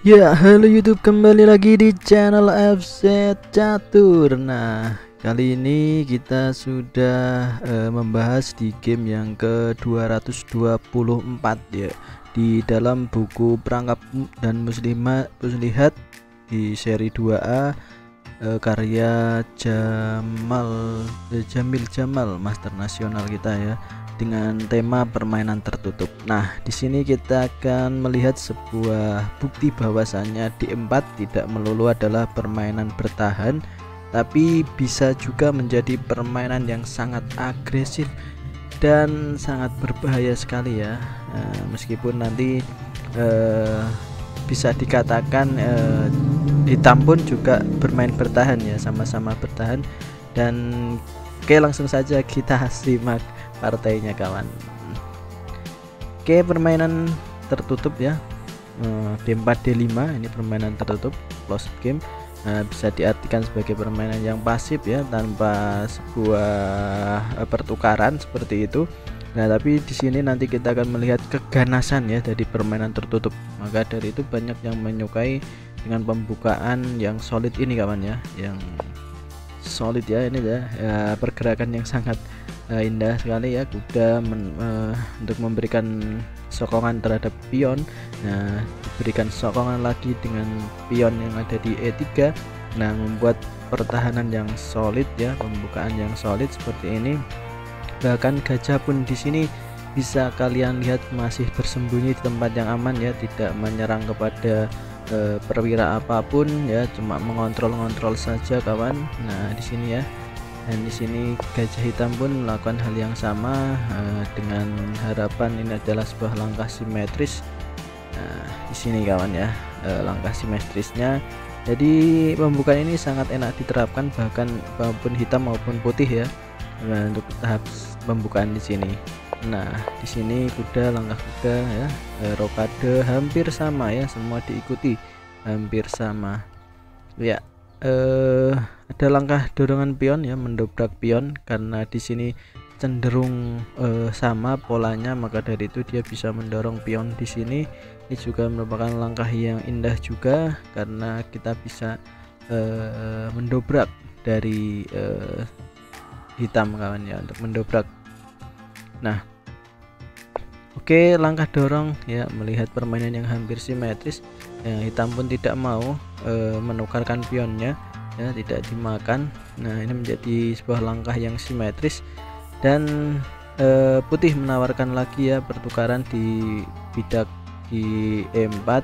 Ya, halo YouTube, kembali lagi di channel FC Catur. Nah, kali ini kita sudah membahas di game yang ke-224 ya, di dalam buku Perangkap dan Muslihat di seri 2A, karya Jamil Jamal, Master Nasional kita ya, dengan tema permainan tertutup. Nah, di sini kita akan melihat sebuah bukti bahwasannya D4 tidak melulu adalah permainan bertahan, tapi bisa juga menjadi permainan yang sangat agresif dan sangat berbahaya sekali ya. Meskipun nanti bisa dikatakan hitam pun juga bermain bertahan ya, sama-sama bertahan. Dan oke, langsung saja kita simak partainya kawan. Oke, permainan tertutup ya, D4 D5 ini permainan tertutup, closed game. Bisa diartikan sebagai permainan yang pasif ya, tanpa sebuah pertukaran seperti itu. Nah, tapi di sini nanti kita akan melihat keganasan ya dari permainan tertutup. Maka dari itu banyak yang menyukai dengan pembukaan yang solid ini kawan ya, yang solid ya ini ya, pergerakan yang sangat indah sekali ya, kuda untuk memberikan sokongan terhadap pion. Nah, diberikan sokongan lagi dengan pion yang ada di E3. Nah, membuat pertahanan yang solid ya, pembukaan yang solid seperti ini. Bahkan gajah pun di sini bisa kalian lihat masih bersembunyi di tempat yang aman ya, tidak menyerang kepada perwira apapun ya, cuma mengontrol saja kawan. Nah, di sini ya. Dan di sini gajah hitam pun melakukan hal yang sama, dengan harapan ini adalah sebuah langkah simetris. Nah, di sini kawan ya, langkah simetrisnya. Jadi pembukaan ini sangat enak diterapkan, bahkan maupun hitam maupun putih ya. Nah, untuk tahap pembukaan di sini. Nah, di sini kuda, langkah kuda ya, rokade hampir sama ya, semua diikuti hampir sama. Ya, ada langkah dorongan pion ya, mendobrak pion, karena di sini cenderung sama polanya, maka dari itu dia bisa mendorong pion di sini. Ini juga merupakan langkah yang indah juga, karena kita bisa mendobrak dari hitam kawan ya, untuk mendobrak. Nah, oke, langkah dorong ya, melihat permainan yang hampir simetris. Hitam pun tidak mau menukarkan pionnya ya, tidak dimakan. Nah, ini menjadi sebuah langkah yang simetris. Dan putih menawarkan lagi ya, pertukaran di bidak di E4.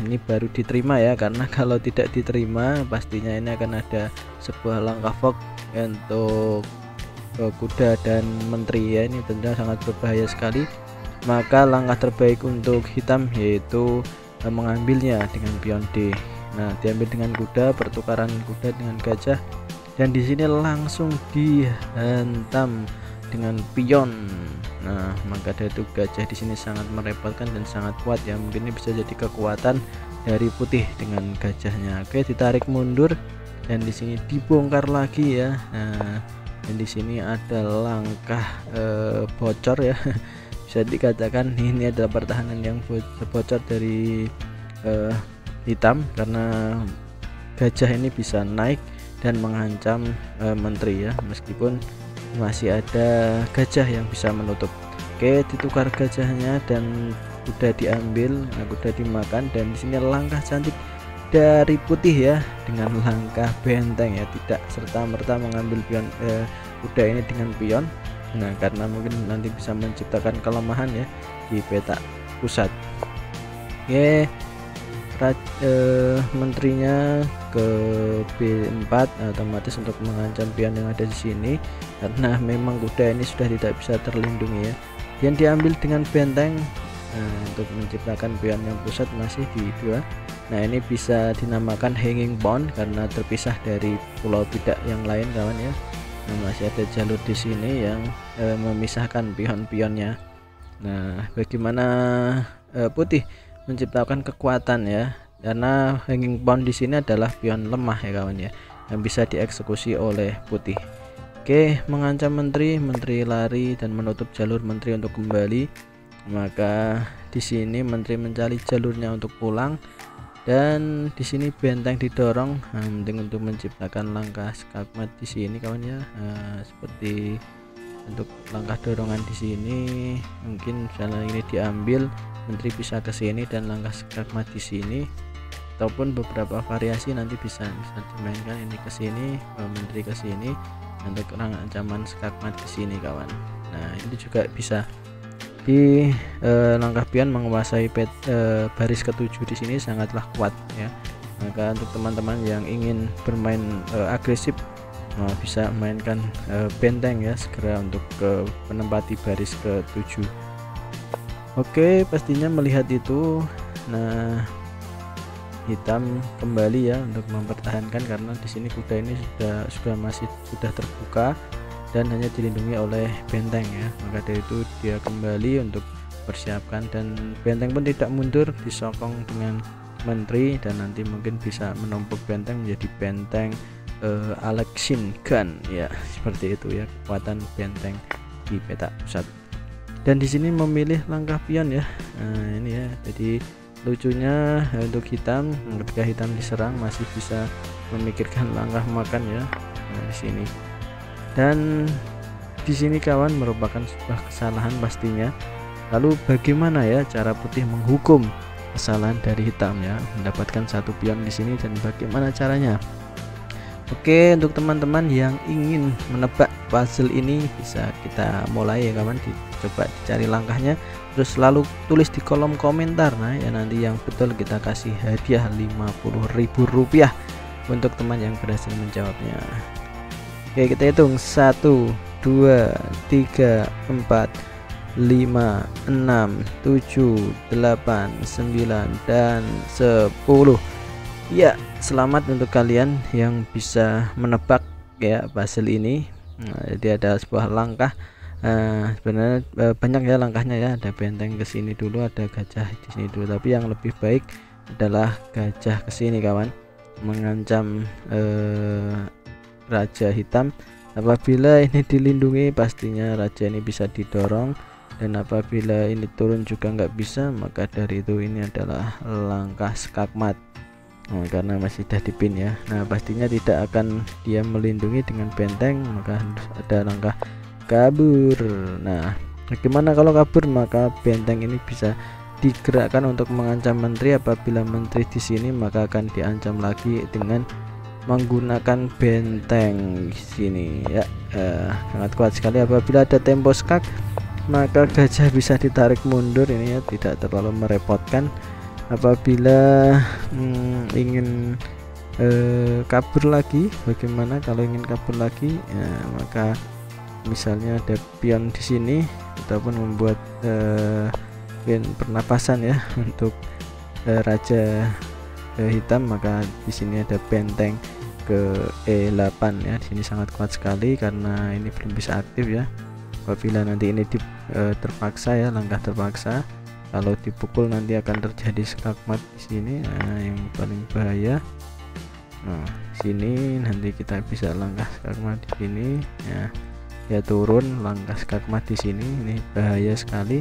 Ini baru diterima ya, karena kalau tidak diterima pastinya ini akan ada sebuah langkah fork untuk kuda dan menteri ya. Ini tentunya sangat berbahaya sekali. Maka langkah terbaik untuk hitam yaitu mengambilnya dengan pion D. Nah, diambil dengan kuda, pertukaran kuda dengan gajah, dan di sini langsung dihantam dengan pion. Nah, maka dari itu gajah di sini sangat merepotkan dan sangat kuat ya. Mungkin ini bisa jadi kekuatan dari putih dengan gajahnya. Oke, ditarik mundur dan di sini dibongkar lagi ya. Nah, dan di sini ada langkah bocor ya. Bisa dikatakan ini adalah pertahanan yang bocor dari hitam, karena gajah ini bisa naik dan mengancam menteri ya, meskipun masih ada gajah yang bisa menutup. Oke, ditukar gajahnya dan kuda diambil. Nah, kuda dimakan, dan di sini langkah cantik dari putih ya, dengan langkah benteng ya, tidak serta-merta mengambil pion kuda ini dengan pion. Nah, karena mungkin nanti bisa menciptakan kelemahan ya di peta pusat. Oke, menterinya ke B4 otomatis untuk mengancam pion yang ada di sini, karena memang kuda ini sudah tidak bisa terlindungi ya. Yang diambil dengan benteng untuk menciptakan pion yang pusat masih di 2. Nah, ini bisa dinamakan hanging pawn karena terpisah dari pulau bidak yang lain kawan ya. Nah, masih ada jalur di sini yang memisahkan pion-pionnya. Nah, bagaimana putih menciptakan kekuatan ya, karena hanging pawn di sini adalah pion lemah ya kawan ya, yang bisa dieksekusi oleh putih. Oke, mengancam menteri lari dan menutup jalur menteri untuk kembali. Maka di sini menteri mencari jalurnya untuk pulang, dan di sini benteng didorong, penting untuk menciptakan langkah skakmat di sini kawan ya. Seperti untuk langkah dorongan di sini, mungkin misalnya ini diambil, menteri bisa ke sini dan langkah skakmat di sini, ataupun beberapa variasi nanti bisa dimainkan, ini ke sini, menteri ke sini untuk ancaman skakmat di sini kawan. Nah ini juga bisa di langkah pion menguasai baris ketujuh di sini sangatlah kuat ya. Maka untuk teman-teman yang ingin bermain agresif, bisa mainkan benteng ya segera untuk menempati baris ketujuh. Oke, pastinya melihat itu. Nah, hitam kembali ya untuk mempertahankan, karena di sini kuda ini sudah terbuka dan hanya dilindungi oleh benteng ya. Maka dari itu dia kembali untuk persiapkan, dan benteng pun tidak mundur, disokong dengan menteri, dan nanti mungkin bisa menumpuk benteng menjadi benteng Alexin Gun ya, seperti itu ya kekuatan benteng di peta pusat. Dan di sini memilih langkah pion ya. Nah ini ya, jadi lucunya untuk hitam, ketika hitam diserang masih bisa memikirkan langkah makan ya. Nah di sini, dan di sini kawan merupakan sebuah kesalahan pastinya. Lalu bagaimana ya cara putih menghukum kesalahan dari hitam ya, mendapatkan satu pion di sini, dan bagaimana caranya? Oke, untuk teman-teman yang ingin menebak puzzle ini bisa kita mulai ya kawan, coba dicari langkahnya, terus lalu tulis di kolom komentar. Nah ya, nanti yang betul kita kasih hadiah Rp50.000 untuk teman yang berhasil menjawabnya. Oke, kita hitung 1 2 3 4 5 6 7 8 9 dan 10. Ya, selamat untuk kalian yang bisa menebak ya puzzle ini. Jadi ada sebuah langkah, sebenarnya banyak ya langkahnya ya. Ada benteng ke sini dulu, ada gajah di sini dulu, tapi yang lebih baik adalah gajah ke sini kawan, mengancam raja hitam. Apabila ini dilindungi, pastinya raja ini bisa didorong, dan apabila ini turun juga nggak bisa, maka dari itu ini adalah langkah skakmat. Karena masih sudah dipin ya. Nah pastinya tidak akan dia melindungi dengan benteng, maka harus ada langkah kabur. Nah bagaimana kalau kabur? Maka benteng ini bisa digerakkan untuk mengancam menteri. Apabila menteri di sini, maka akan diancam lagi dengan menggunakan benteng di sini ya. Sangat kuat sekali. Apabila ada tempo skak, maka gajah bisa ditarik mundur, ini ya tidak terlalu merepotkan. Apabila ingin kabur lagi, bagaimana kalau ingin kabur lagi ya, maka misalnya ada pion di sini ataupun membuat pion pernapasan ya untuk raja hitam, maka di sini ada benteng ke E8 ya. Di sini sangat kuat sekali karena ini belum bisa aktif ya. Apabila nanti ini terpaksa ya, langkah terpaksa, kalau dipukul nanti akan terjadi skakmat di sini. Nah, yang paling bahaya. Nah, sini nanti kita bisa langkah skakmat di sini ya. Ya turun langkah skakmat di sini. Ini bahaya sekali.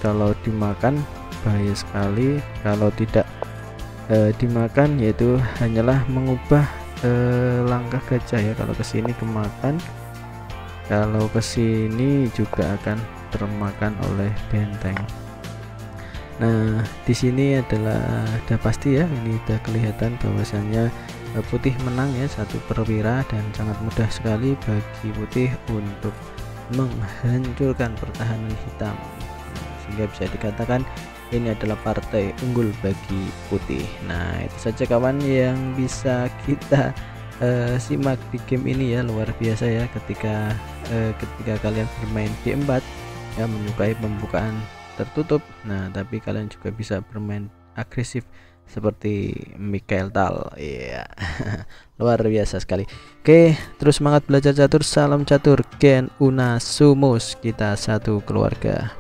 Kalau dimakan bahaya sekali. Kalau tidak dimakan, yaitu hanyalah mengubah langkah gajah ya. Kalau ke sini kemakan, kalau ke sini juga akan termakan oleh benteng. Nah di sini adalah udah pasti ya, ini udah kelihatan bahwasannya putih menang ya, satu perwira, dan sangat mudah sekali bagi putih untuk menghancurkan pertahanan hitam, sehingga bisa dikatakan ini adalah partai unggul bagi putih. Nah itu saja kawan yang bisa kita simak di game ini ya. Luar biasa ya ketika kalian bermain G4 ya, menyukai pembukaan tertutup. Nah tapi kalian juga bisa bermain agresif seperti Mikhail Tal ya. Luar biasa sekali. Oke, terus semangat belajar catur. Salam catur, Gen Una Sumus, kita satu keluarga.